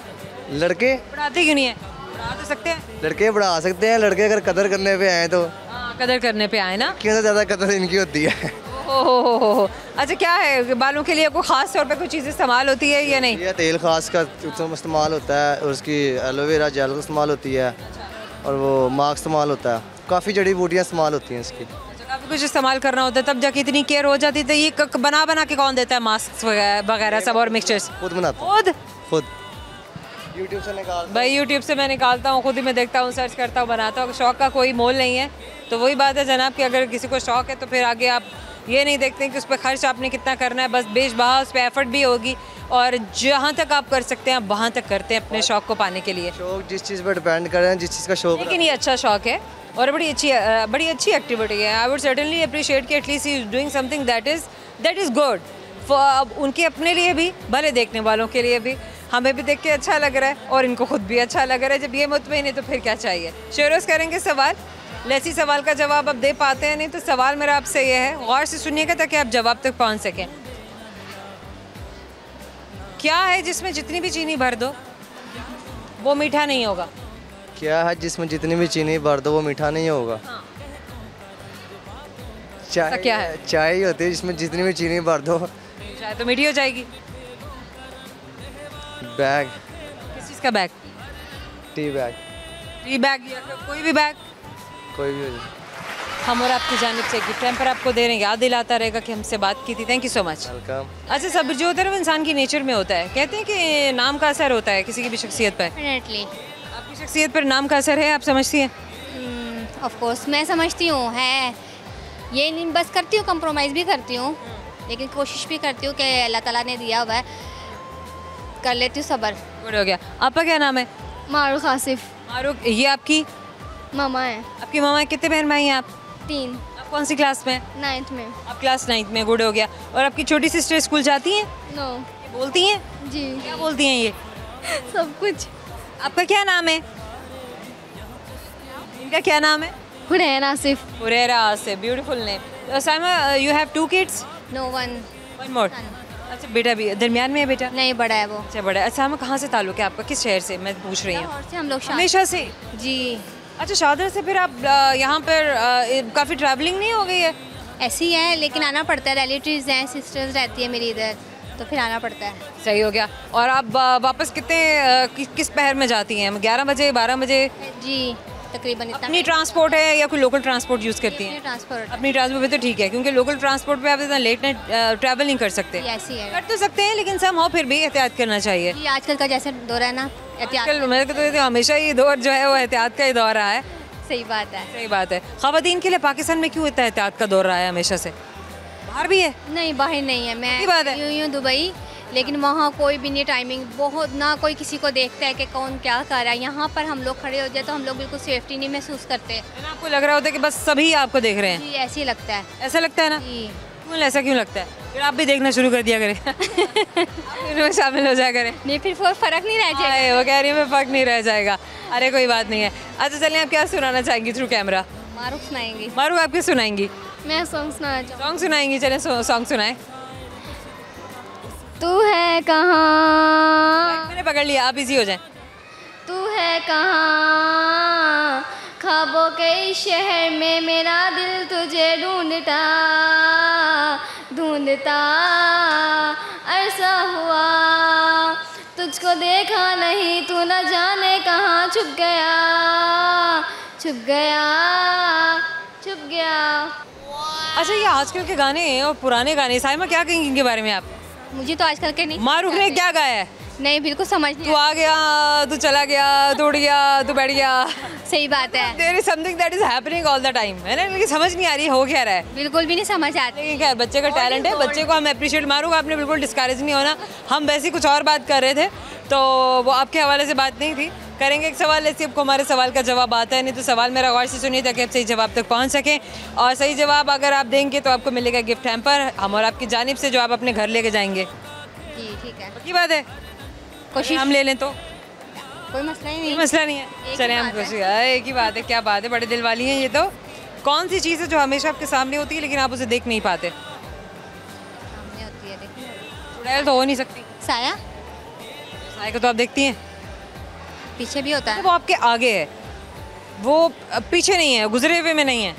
लड़के बढ़ाते क्यों नहीं है? बढ़ा तो सकते हैं। लड़के बढ़ा सकते हैं, लड़के अगर कदर करने पे आए तो। हाँ, कदर करने पे आए ना। क्यों, ज़्यादा कदर इनकी होती है। हो। अच्छा, क्या है बालों के लिए कोई ख़ास तौर पे कोई चीज़ इस्तेमाल होती है या नहीं? यह तेल खास का इस्तेमाल होता है और उसकी एलोवेरा जेल का इस्तेमाल होती है और वो मास्क इस्तेमाल होता है। काफ़ी जड़ी बूटियाँ इस्तेमाल होती हैं इसकी। अच्छा, काफ़ी कुछ इस्तेमाल करना होता है, तब जाके इतनी केयर हो जाती है। तो ये बना के कौन देता है मास्क वगैरह सब और मिक्सचर्स? खुद बनाता हूँ, खुद यूट्यूब से निकाल। भाई यूट्यूब से मैं निकालता हूँ, खुद ही मैं देखता हूँ, सर्च करता हूँ, बनाता हूँ। शौक़ का कोई मोल नहीं है। तो वही बात है जनाब कि अगर किसी को शौक़ है तो फिर आगे आप ये नहीं देखते हैं कि उस पर खर्च आपने कितना करना है, बस बेच बहा उस पर एफर्ट भी होगी और जहाँ तक आप कर सकते हैं आप वहाँ तक करते हैं अपने शौक़ को पाने के लिए। शौक़ जिस चीज़ पर डिपेंड कर रहे हैं, जिस चीज़ का शौक़। लेकिन ये अच्छा शौक़ है और बड़ी अच्छी एक्टिविटी है। आई वुड सर्टेनली अप्रिशिएट कि at least he is doing something that is good for उनके अपने लिए भी, भले देखने वालों के लिए भी। हमें भी देख के अच्छा लग रहा है और इनको खुद भी अच्छा लग रहा है। जब ये मुतमईन है तो फिर क्या चाहिए। शेरोज़ करेंगे सवाल, लेसी सवाल का जवाब आप दे पाते हैं नहीं, तो सवाल मेरा आपसे ये है, गौर से सुनिएगा ताकि आप जवाब तक पहुंच सकें। क्या है जिसमें जितनी भी चीनी भर दो वो मीठा नहीं होगा? क्या है जिसमें जितनी भी चीनी भर दो वो मीठा नहीं होगा? हाँ। चाय। क्या है? चाय ही होती है जिसमें जितनी भी चीनी भर दो चाय तो मीठी हो जाएगी। बैग। किस चीज़ का bag? Tea bag. Tea bag या कोई भी बैग, कोई भी हो जाए। हम और आपकी जानिब से गिफ्ट टाइम पर आपको दे रहे हैं, याद दिलाता रहेगा कि हमसे बात की थी। Thank you so much. Welcome. अच्छा, सब्र जो होता है वो इंसान की नेचर में होता है। कहते हैं कि नाम का असर होता है किसी की भी शख्सियत पर। डेफिनेटली। आपकी शख्सियत पर नाम का असर है, आप समझती हैं? ऑफ कोर्स मैं समझती हूँ है। ये नहीं बस करती हूँ, कंप्रोमाइज़ भी करती हूँ, लेकिन कोशिश भी करती हूँ कि अल्लाह ताला ने दिया हुआ है, कर लेती हूँ सब्र। गुड हो गया। आपका क्या नाम है? मारूख आसिफ। मारूख। ये आपकी मामा है। आपकी मामा है। कितने बहन भाई हैं आप? 3। आप कौन सी क्लास में हैं? 9th में। आप क्लास 9th में। गुड हो गया। और आपकी छोटी सिस्टर स्कूल जाती हैं? नो। ये बोलती हैं? जी। क्या बोलती हैं ये? सब कुछ। आपका क्या नाम है? इनका क्या नाम है? Hurain Asif. Huraira Asif. Beautiful name. Saima, you have 2 kids? No one more. अच्छा, बेटा भी दरमियान में है? बेटा नहीं, बड़ा है वो। अच्छा, बड़ा है। अच्छा, कहाँ से ताल्लुक है आपका? किस शहर से मैं पूछ रही हूँ? लाहौर से हम लोग हमेशा से? जी। अच्छा, शादर से फिर आप यहाँ पर काफ़ी ट्रैवलिंग नहीं हो गई है? ऐसी है, लेकिन आना पड़ता है। रिलेटिव्स हैं, सिस्टर्स रहती है मेरी इधर, तो फिर आना पड़ता है। सही हो गया। और आप वापस किस पहर में जाती हैं? 11 बजे, 12 बजे? जी, तकरीबन इतना। अपनी ट्रांसपोर्ट है या कोई लोकल ट्रांसपोर्ट यूज़ करती हैं? ट्रांसपोर्ट। अपनी ट्रांसपोर्ट में तो ठीक है, क्योंकि लोकल ट्रांसपोर्ट पे आप इतना लेट नाइट ट्रैवल नहीं कर सकते। ऐसी है। कर तो सकते हैं लेकिन सम हो फिर भी एहतियात करना चाहिए। जी, आजकल का जैसे दौर है ना, एहतियात। आजकल मेरे को तो हमेशा ये दौर जो है वो एहतियात का ही दौर रहा है। सही बात है। सही बात है। ख़वातीन के लिए पाकिस्तान में क्यों इतना एहतियात का दौर रहा है हमेशा से? बाहर भी है? नहीं, बाहर नहीं है। मैं की बात है। यूँ दुबई, लेकिन वहाँ कोई भी नहीं, टाइमिंग बहुत ना, कोई किसी को देखता है कि कौन क्या कर रहा है। यहाँ पर हम लोग खड़े हो जाए तो हम लोग बिल्कुल सेफ्टी नहीं महसूस करते। आपको लग रहा होता है कि बस सभी आपको देख रहे हैं? जी, ऐसे ही लगता है। ऐसा लगता है ना? जी। क्यों, ऐसा क्यों लगता है? फिर आप भी देखना शुरू कर दिया करें। इनमें शामिल हो जाया करें। नहीं, फिर फ़र्क नहीं रह जाएगा। वो कह रही है मैं फ़र्क नहीं रह जाएगा। अरे कोई बात नहीं है। अच्छा, चलिए आप क्या सुनाना चाहेंगी थ्रू कैमरा? मारूफ सुनाएंगी। मारूफ आप क्या सुनाएंगी? मैं सॉन्ग सुनाना चाहूँ। सॉन्ग सुनाएंगी? चलें सॉन्ग सुनाएं। तू है कहाँ, मैंने पकड़ लिया, आप इजी हो जाए। तू है कहाँ, ख्वाबों के इस शहर में मेरा दिल तुझे ढूंढता ढूंढता अरसा हुआ, तुझको देखा नहीं, तू न जाने कहाँ छुप गया छुप गया छुप गया। अच्छा, ये आजकल के गाने और पुराने गाने, साइमा क्या कहेंगे इनके बारे में आप? मुझे तो आजकल के नहीं, मारूफ ने क्या गाया है? नहीं बिल्कुल समझ नहीं। तू आ गया, तू चला गया, तू उड़ गया, तू बैठ गया। सही बात है, there is something that is happening all the time, है ना, लेकिन समझ नहीं आ रही हो क्या रहा है। बिल्कुल भी नहीं समझ आती। लेकिन क्या है, बच्चे का टैलेंट है, बच्चे को हम अप्रिशिएट। मारूफ, आपने बिल्कुल डिस्करेज नहीं होना, हम वैसे कुछ और बात कर रहे थे, तो वो आपके हवाले से बात नहीं थी। करेंगे एक सवाल, ऐसे आपको हमारे सवाल का जवाब आता है, नहीं तो सवाल मेरा गौर से सुनिए ताकि आप सही जवाब तक पहुंच सकें। और सही जवाब अगर आप देंगे तो आपको मिलेगा गिफ्ट हैम्पर हम और आपकी जानिब से, जो आप अपने घर लेके जाएंगे। जी ठीक है, पक्की बात है? कोशिश हम ले लें तो कोई मसला ही कोई नहीं। मसला नहीं एक है, ही चले हम बात है। खुशी है। एक ही बात है, क्या बात है, बड़े दिल वाली हैं ये तो। कौन सी चीज़ है जो हमेशा आपके सामने होती है लेकिन आप उसे देख नहीं पाते? सामने होती है, देखिए चुड़ैल तो हो नहीं सकती, साया साए को तो आप देखती हैं, पीछे भी होता है। वो आपके आगे है, वो पीछे नहीं है, गुजरे हुए में नहीं है।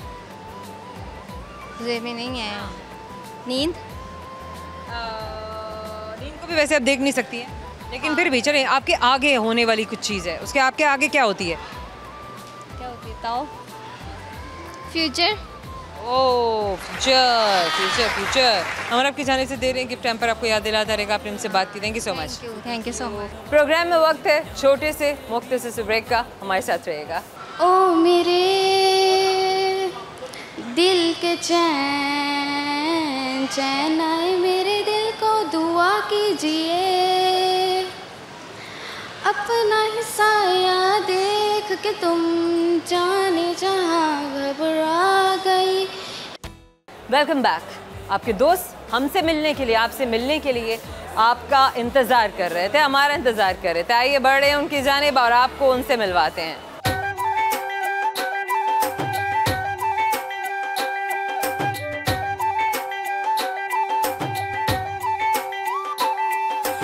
गुजरे में नहीं है। नींद, नींद को भी वैसे आप देख नहीं सकती हैं, लेकिन फिर भी चले, आपके आगे होने वाली कुछ चीज़ है, उसके आपके आगे क्या होती है? क्या होती है बताओ? फ्यूचर। ओह फ्यूचर, फ्यूचर, फ्यूचर। हमारा आपकी जाने से दे रहे हैं गिफ्ट हैम्पर, आपको याद दिलाता रहेगा, आपने हमसे बात की। Thank you so much. Thank you so much. Program में वक्त है छोटे से मुख्तसर से ब्रेक का, हमारे साथ रहेगा। ओ मेरे दिल के चैन चैन आए मेरे दिल को दुआ कीजिए, अपना ही साया देख के तुम जाने जहाँ घबरा गई। Welcome back. आपके दोस्त हमसे मिलने के लिए, आपसे मिलने के लिए आपका इंतज़ार कर रहे थे, हमारा इंतज़ार कर रहे थे। आइए बढ़ रहे हैं उनकी जानिब और आपको उनसे मिलवाते हैं।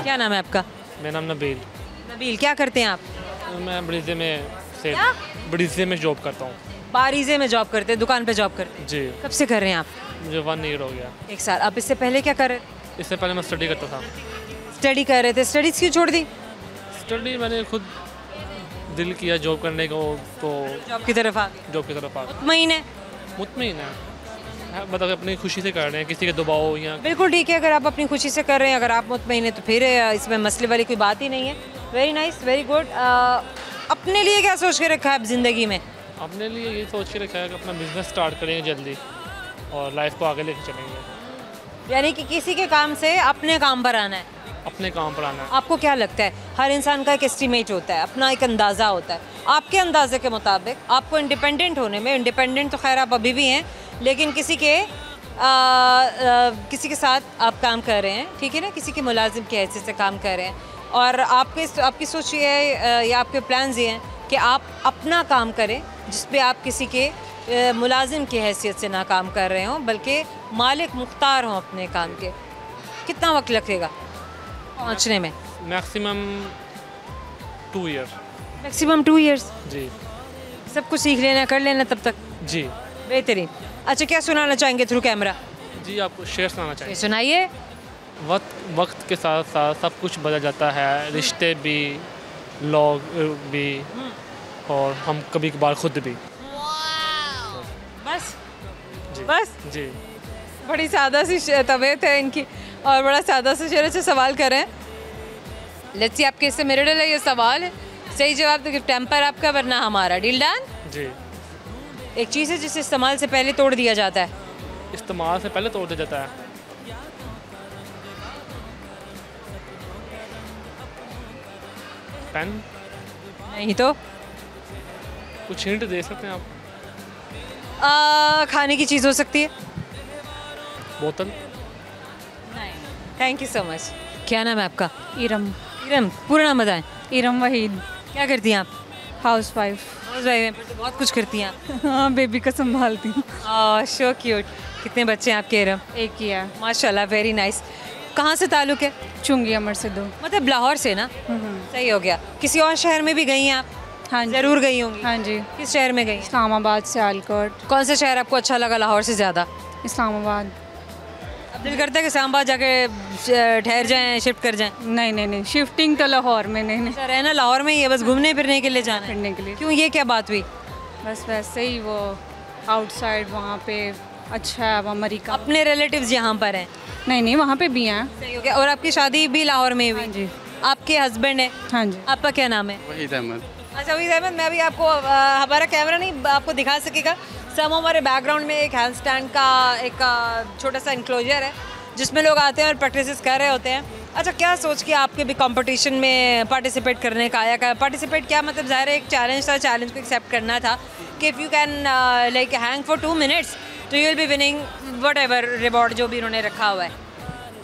क्या नाम है आपका? मेरा नाम नबील। नबील, क्या करते हैं आप? मैं बड़ीजे में से बड़ीजे में जॉब करता हूँ। बारीजे में जॉब करते हैं, दुकान पे जॉब करते हैं। जी, कब से कर रहे हैं आप? मुझे 1 ईयर हो गया। एक साल। आप इससे पहले क्या कर रहे थे? इससे पहले मैं स्टडी करता था। स्टडी कर रहे थे। स्टडीज़ क्यों छोड़ दी? स्टडी मैंने खुद दिल किया जॉब करने को, तो जॉब की तरफ आ गए। जॉब की तरफ आ गया। महीने मुतमईन है, मतलब अपनी खुशी से कर रहे हैं, किसी के दबाव या बिल्कुल ठीक है, अगर आप अपनी खुशी से कर रहे हैं, अगर आप मुतमईन हैं तो फिर इसमें मसले वाली कोई बात ही नहीं है। Very nice, very good. अपने लिए क्या सोच के रखा है आप ज़िंदगी में? अपने लिए ये सोच के रखा है कि अपना बिजनेस स्टार्ट करेंगे जल्दी और लाइफ को आगे लेके चलेंगे। यानी कि किसी के काम से अपने काम पर आना है। अपने काम पर आना है। आपको क्या लगता है, हर इंसान का एक एस्टीमेट होता है, अपना एक अंदाज़ा होता है। आपके अंदाजे के मुताबिक आपको इंडिपेंडेंट होने में, इंडिपेंडेंट तो खैर आप अभी भी हैं, लेकिन किसी के साथ आप काम कर रहे हैं, ठीक है ना, किसी के मुलाजिम की हैसियत से काम कर रहे हैं, और आपकी सोच ये है या आपके प्लान्स ये हैं कि आप अपना काम करें जिस पे आप किसी के मुलाजिम की हैसियत से ना काम कर रहे हों, बल्कि मालिक मुख्तार हों अपने काम के। कितना वक्त लगेगा पहुँचने में? Maximum 2 year. Maximum 2 years. जी सब कुछ सीख लेना, कर लेना तब तक। जी बेहतरीन। अच्छा, क्या सुनाना चाहेंगे थ्रू कैमरा? जी, आपको शेयर सुनाना ये चाहिए। सुनाइए। वक्त के साथ साथ सब कुछ बदल जाता है, रिश्ते भी, लोग भी, और हम कभी कभार खुद भी। बस जी बस जी। बड़ी सादा सी तबीयत है इनकी और बड़ा सादा सा शेर से सवाल कर रहे हैं। लेट्स सी आपके इससे मेरे लिए ये सवाल है, सही जवाब तो गिफ्ट हैम्पर आपका, वरना हमारा। Deal done? जी। एक चीज़ है जिसे इस्तेमाल से पहले तोड़ दिया जाता है। इस्तेमाल से पहले तोड़ दिया जाता है। पेन। नहीं तो कुछ हिंट दे सकते हैं आप? खाने की चीज़ हो सकती है। बोतल। Thank you so much. क्या नाम है आपका? इरम। इरम, पूरा नाम बताएं। इरम वहीद। क्या करती हैं आप? House wife. हाउस वाइफ हैं, फिर तो बहुत कुछ करती हैं आप। हाँ, बेबी को संभालती हूँ। So cute. कितने बच्चे हैं आपके इरम? एक ही है। माशाल्लाह, वेरी नाइस। कहाँ से ताल्लुक़ है? चुंगी अमर सिद्धू। मतलब लाहौर से ना? सही हो गया। किसी और शहर में भी गई हैं आप? हाँ जी। ज़रूर गई होंगी। हाँ जी। किस शहर में गई? इस्लामाबाद, सियालकोट। कौन सा शहर आपको अच्छा लगा लाहौर से ज़्यादा? इस्लामाबाद। अब दिल करता है कि इस्लामाबाद जाके ठहर जाएं, शिफ्ट कर जाएं? नहीं नहीं नहीं, शिफ्टिंग तो लाहौर में नहीं नहीं, अच्छा, रहना लाहौर में ही है, बस घूमने फिरने के लिए जाना है? फिरने के लिए। क्यों, ये क्या बात हुई? बस वैसे ही वो आउटसाइड वहाँ पे अच्छा है, अमेरिका। अपने रिलेटिव्स यहाँ पर हैं? नहीं नहीं, वहाँ पे भी हैं। सही हो गया। और आपकी शादी भी लाहौर में हुई? हाँ जी। आपके हस्बैंड है? हाँ जी। आपका क्या नाम है? वहीद अहमद। अच्छा, वहीद अहमद। मैं भी आपको हमारा कैमरा नहीं आपको दिखा सकेगा, सब हमारे बैकग्राउंड में एक हैंड स्टैंड का एक छोटा सा इंक्लोजर है जिसमें लोग आते हैं और प्रैक्टिस कर रहे होते हैं। अच्छा, क्या सोच के आपके भी कंपटीशन में पार्टिसिपेट करने का आया? क्या पार्टिसिपेट, क्या मतलब, ज़ाहिर है एक चैलेंज था, चैलेंज को एक्सेप्ट करना था कि if you can like hang for 2 minutes तो you will be winning whatever reward जो भी उन्होंने रखा हुआ है।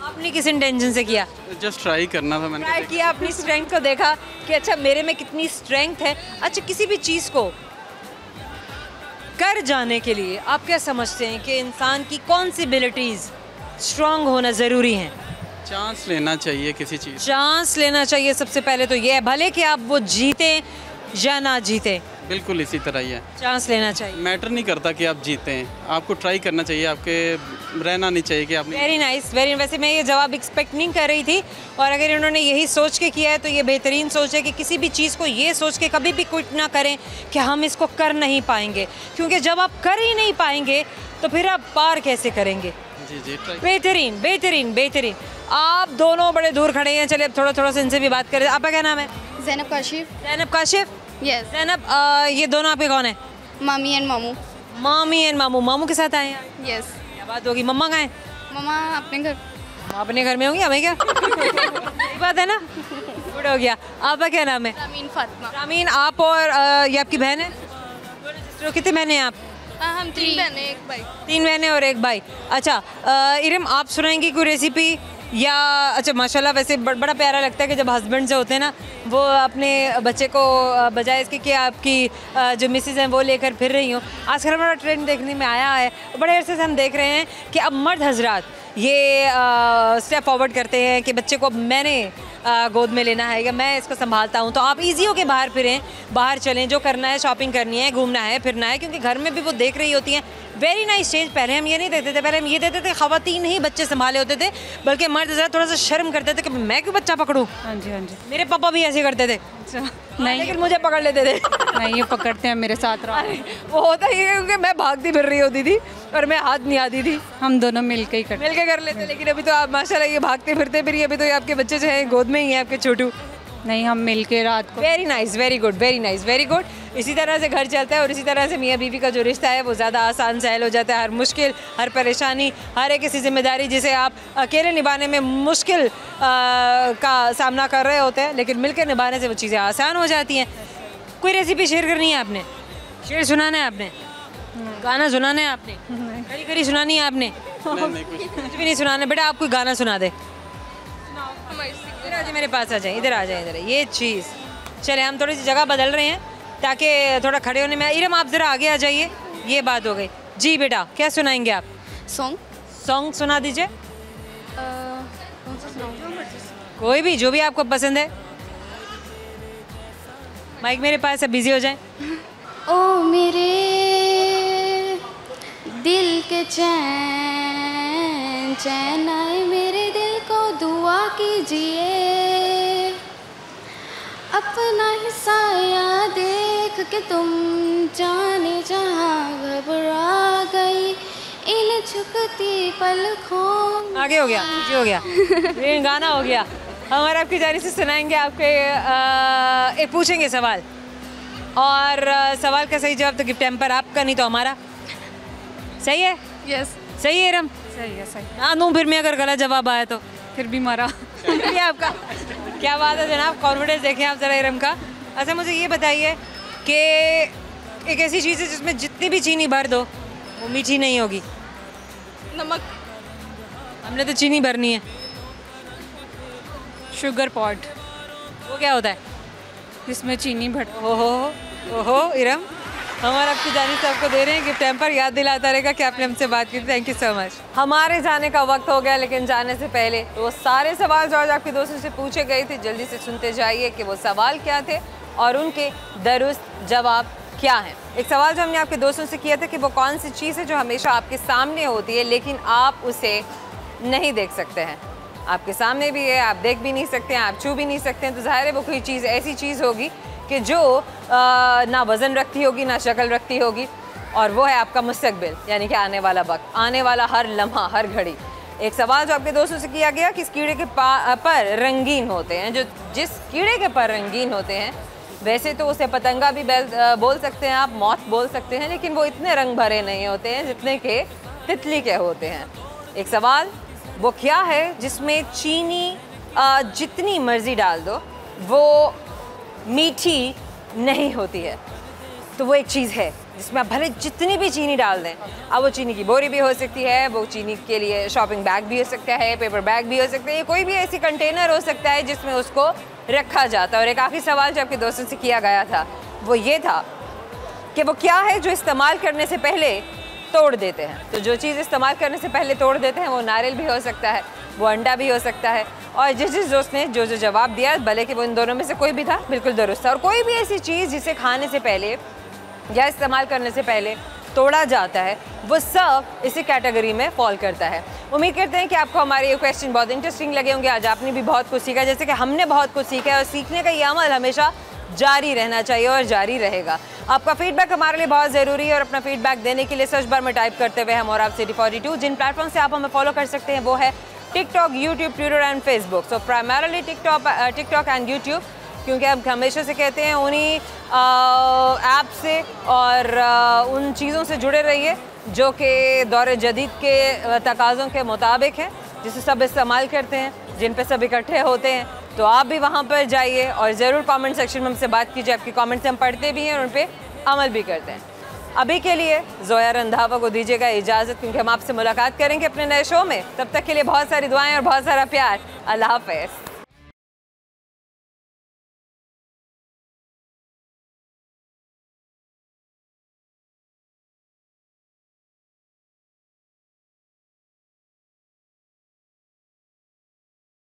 आपने किस इंटेंशन से किया? जस्ट ट्राई करना था मैंने। ट्राई किया, अपनी स्ट्रेंथ को देखा कि अच्छा मेरे में कितनी स्ट्रेंथ है। अच्छा, किसी भी चीज़ को कर जाने के लिए आप क्या समझते हैं कि इंसान की कौन सी एबिलिटीज़ स्ट्रांग होना ज़रूरी हैं? चांस लेना चाहिए किसी चीज़। चांस लेना चाहिए सबसे पहले तो ये है, भले कि आप वो जीतें या ना जीतें, बिल्कुल इसी तरह ही है। चांस लेना चाहिए। मैटर नहीं करता कि आप जीते हैं, आपको ट्राई करना चाहिए, आपके रहना नहीं चाहिए कि आपने। Very nice, very. वैसे मैं ये जवाब एक्सपेक्ट नहीं कर रही थी, और अगर इन्होंने यही सोच के किया है तो ये बेहतरीन सोच है कि किसी भी चीज़ को ये सोच के कभी भी क्विट ना करें कि हम इसको कर नहीं पाएंगे, क्योंकि जब आप कर ही नहीं पाएंगे तो फिर आप पार कैसे करेंगे? जी जी, ट्राई। बेहतरीन बेहतरीन बेहतरीन। आप दोनों बड़े दूर खड़े हैं, चलिए अब थोड़ा थोड़ा सा इनसे भी बात करें। आपका क्या नाम है? ज़ैनब काशिफ। ज़ैनब काशिफ। यस। ज़ैनब, ये दोनों आपके कौन है? मामी एंड मामू। मामी एंड मामू। मामू के साथ आए हैं? यस। क्या बात होगी? मम्मा कहाँ हैं? मम्मा अपने घर। मम्मा अपने घर में होंगी, हमें क्या? सही बात है ना? गुड हो गया। आपका क्या नाम है? रामीन फातिमा। रामीन। आप और ये आपकी बहन है? कितनी बहनें हैं आप? हम 3 बहनें, 1 भाई। 3 बहनें और 1 भाई। अच्छा, इरम, आप सुनाएंगी कोई रेसिपी या? अच्छा, माशाल्लाह, वैसे बड़ा प्यारा लगता है कि जब हस्बैंड जो होते हैं ना, वो अपने बच्चे को बजाय इसके कि आपकी जो मिसेज हैं वो लेकर फिर रही हो। आजकल बड़ा ट्रेंड देखने में आया है, बड़े अरसे से हम देख रहे हैं कि अब मर्द हजरात ये स्टेप फॉरवर्ड करते हैं कि बच्चे को अब मैंने गोद में लेना है या मैं इसको संभालता हूँ, तो आप इजी हो के बाहर फिरें, बाहर चलें, जो करना है, शॉपिंग करनी है, घूमना है, फिरना है, क्योंकि घर में भी वो देख रही होती हैं। Very nice change. पहले हम ये नहीं देते थे, पहले हम ये देते थे ख़वातीन ही बच्चे संभाले होते थे, बल्कि मर्द ज़रा थोड़ा सा शर्म करते थे कि मैं क्यों बच्चा पकड़ूँ। हाँ जी हाँ जी। मेरे पापा भी ऐसे करते थे। अच्छा, नहीं, लेकिन मुझे पकड़ लेते थे। नहीं, ये पकड़ते हैं मेरे साथ रहो। वो होता ही है क्योंकि मैं भागती फिर रही होती थी और मैं हाथ नहीं आती थी। हम दोनों मिलके ही करते। मिलके कर लेते, लेकिन अभी तो आप माशाल्लाह ये भागते फिरते फिर, अभी तो ये आपके बच्चे जो हैं गोद में ही हैं आपके छोटू। नहीं, हम मिलके रात को। Very nice, very good, very nice, very good. इसी तरह से घर चलता है और इसी तरह से मियाँ बीवी का जो रिश्ता है वो ज़्यादा आसान सहल हो जाता है। हर मुश्किल, हर परेशानी, हर एक ऐसी जिम्मेदारी जिसे आप अकेले निभाने में मुश्किल का सामना कर रहे होते हैं, लेकिन मिलकर निभाने से वो चीज़ें आसान हो जाती हैं। कोई रेसिपी शेयर करनी है आपने? शेर सुनाना है आपने? गाना सुनाना है आपने? करी करी सुनानी है आपने? कुछ भी नहीं सुनाना। बेटा आप कोई गाना सुना दे। इधर आ जाए, मेरे पास आ जाए, इधर आ जाए, इधर ये चीज़। चले, हम थोड़ी सी जगह बदल रहे हैं ताकि थोड़ा खड़े होने में। इरम, आप ज़रा आगे आ जाइए। ये बात हो गई जी। बेटा क्या सुनाएंगे आप? सॉन्ग। सॉन्ग सुना दीजिए, कोई भी, जो भी आपको पसंद है। माइक मेरे पास है, बिजी हो जाए। ओ मेरे दिल के चैन चैन आए मेरे दिल को दुआ कीजिए, अपना ही साया देख के तुम जाने जहाँ घबरा गई इन झुकती पलकों। आगे हो गया जी, हो गया। ये गाना हो गया हमारा। आपकी जानी से सुनाएंगे आपके एक पूछेंगे सवाल, और सवाल का सही जवाब तो गिफ्ट टेम्पर आपका, नहीं तो हमारा। सही है? यस। सही है इरम? सही है, सही। हाँ, दूँ फिर मैं अगर गलत जवाब आया तो फिर भी मारा। ये आपका क्या बात है जनाब, कॉन्फिडेंस देखें आप ज़रा इरम का। अच्छा, मुझे ये बताइए कि एक ऐसी चीज़ है जिसमें जितनी भी चीनी भर दो वो मीठी नहीं होगी। नमक। हमने तो चीनी भरनी है। Sugar pot. वो क्या होता है? जिसमें चीनी भर। ओहो ओहो इरम, हमारा आपकी जानिब से आपको दे रहे हैं गिफ्ट हैम्पर, याद दिलाता रहेगा कि आपने हमसे बात की। Thank you so much. हमारे जाने का वक्त हो गया, लेकिन जाने से पहले तो वो सारे सवाल जो आज आपके दोस्तों से पूछे गए थे, जल्दी से सुनते जाइए कि वो सवाल क्या थे और उनके दुरुस्त जवाब क्या हैं। एक सवाल जो हमने आपके दोस्तों से किया था कि वो कौन सी चीज़ है जो हमेशा आपके सामने होती है लेकिन आप उसे नहीं देख सकते हैं। आपके सामने भी है, आप देख भी नहीं सकते हैं, आप छू भी नहीं सकते हैं, तो ज़ाहिर है वो कोई चीज़ ऐसी चीज़ होगी कि जो ना वज़न रखती होगी ना शक्ल रखती होगी, और वो है आपका मुस्तकबिल, यानी कि आने वाला वक्त, आने वाला हर लम्हा, हर घड़ी। एक सवाल जो आपके दोस्तों से किया गया कि इस कीड़े के पर रंगीन होते हैं, जो जिस कीड़े के पर रंगीन होते हैं, वैसे तो उसे पतंगा भी बोल सकते हैं आप, मौत बोल सकते हैं, लेकिन वो इतने रंग भरे नहीं होते हैं जितने के तितली के होते हैं। एक सवाल वो क्या है जिसमें चीनी जितनी मर्ज़ी डाल दो वो मीठी नहीं होती है। तो वो एक चीज़ है जिसमें आप भले जितनी भी चीनी डाल दें, अब वो चीनी की बोरी भी हो सकती है, वो चीनी के लिए शॉपिंग बैग भी हो सकता है, पेपर बैग भी हो सकता है, कोई भी ऐसी कंटेनर हो सकता है जिसमें उसको रखा जाता है। और एक आखिरी सवाल जो आपके दोस्तों से किया गया था वो ये था कि वो क्या है जो इस्तेमाल करने से पहले तोड़ देते हैं। तो जो चीज़ इस्तेमाल करने से पहले तोड़ देते हैं वो नारियल भी हो सकता है, वो अंडा भी हो सकता है। और जिस दोस्त ने जो जवाब दिया, भले कि वो इन दोनों में से कोई भी था, बिल्कुल दुरुस्त था। और कोई भी ऐसी चीज़ जिसे खाने से पहले या इस्तेमाल करने से पहले तोड़ा जाता है, वो सब इसी कैटेगरी में फॉल करता है। उम्मीद करते हैं कि आपको हमारे ये क्वेश्चन बहुत इंटरेस्टिंग लगे होंगे। आज आपने भी बहुत कुछ सीखा, जैसे कि हमने बहुत कुछ सीखा है, और सीखने का ये अमल हमेशा जारी रहना चाहिए और जारी रहेगा। आपका फीडबैक हमारे लिए बहुत ज़रूरी है, और अपना फीडबैक देने के लिए सर्च बार में टाइप करते हुए हम और आप सिटी 42। जिन प्लेटफॉर्म से आप हमें फॉलो कर सकते हैं वो है TikTok, YouTube, Twitter and Facebook. So primarily TikTok and YouTube, क्योंकि हम हमेशा से कहते हैं उन्हीं ऐप से और उन चीज़ों से जुड़े रहिए जो कि दौर जदीद के तकाज़ों के मुताबिक हैं, जिसे सब इस्तेमाल करते हैं, जिन पे सब इकट्ठे होते हैं। तो आप भी वहाँ पर जाइए और ज़रूर कमेंट सेक्शन में हमसे बात कीजिए। आपकी कमेंट्स हम पढ़ते भी हैं और उन पर अमल भी करते हैं। अभी के लिए जोया रंधावा को दीजिएगा इजाज़त, क्योंकि हम आपसे मुलाकात करेंगे अपने नए शो में। तब तक के लिए बहुत सारी दुआएं और बहुत सारा प्यार। अल्लाह हाफ़िज़।